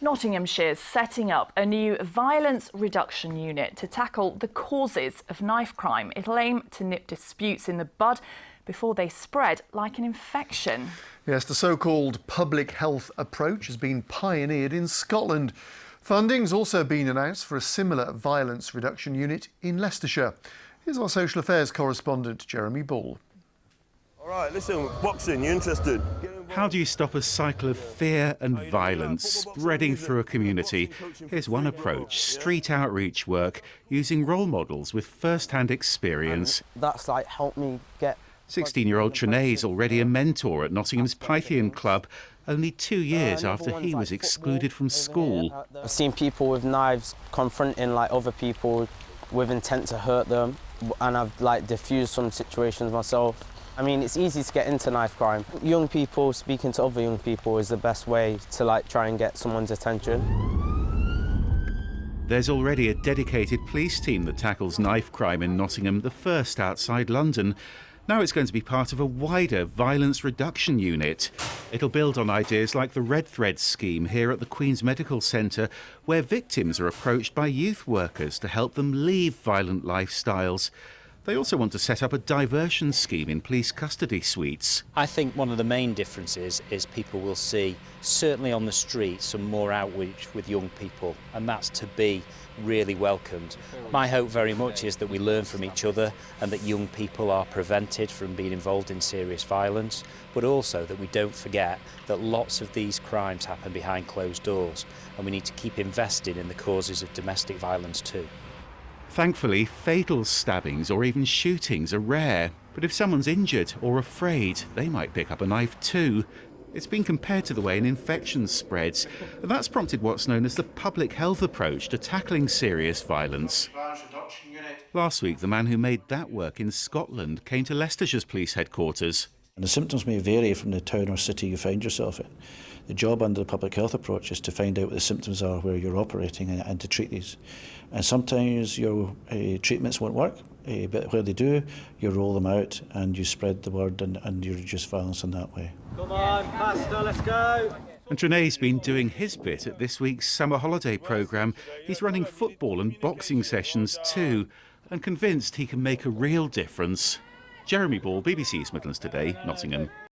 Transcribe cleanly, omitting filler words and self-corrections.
Nottinghamshire is setting up a new violence reduction unit to tackle the causes of knife crime. It'll aim to nip disputes in the bud before they spread like an infection. Yes, the so-called public health approach has been pioneered in Scotland. Funding's also been announced for a similar violence reduction unit in Leicestershire. Here's our social affairs correspondent, Jeremy Ball. All right, listen, boxing, you interested? How do you stop a cycle of fear and violence spreading through a community? Here's one approach: street outreach work using role models with first-hand experience. That's helped me get... 16-year-old Trene's already a mentor at Nottingham's Pythian Club, only 2 years after he was excluded from school. I've seen people with knives confronting other people with intent to hurt them, and I've diffused some situations myself. I mean, it's easy to get into knife crime. Young people speaking to other young people is the best way to try and get someone's attention. There's already a dedicated police team that tackles knife crime in Nottingham, the first outside London. Now it's going to be part of a wider violence reduction unit. It'll build on ideas like the Red Thread scheme here at the Queen's Medical Centre, where victims are approached by youth workers to help them leave violent lifestyles. They also want to set up a diversion scheme in police custody suites. I think one of the main differences is people will see, certainly on the street, some more outreach with young people, and that's to be really welcomed. My hope very much is that we learn from each other and that young people are prevented from being involved in serious violence, but also that we don't forget that lots of these crimes happen behind closed doors, and we need to keep investing in the causes of domestic violence too. Thankfully, fatal stabbings or even shootings are rare, but if someone's injured or afraid, they might pick up a knife too. It's been compared to the way an infection spreads, and that's prompted what's known as the public health approach to tackling serious violence. Last week, the man who made that work in Scotland came to Leicestershire's police headquarters. And the symptoms may vary from the town or city you find yourself in. The job under the public health approach is to find out what the symptoms are where you're operating and to treat these. And sometimes your treatments won't work, but where they do, you roll them out and you spread the word and you reduce violence in that way. Come on, Pastor, let's go! And Trene's been doing his bit at this week's summer holiday programme. He's running football and boxing sessions too, and convinced he can make a real difference. Jeremy Ball, BBC's Midlands Today, Nottingham.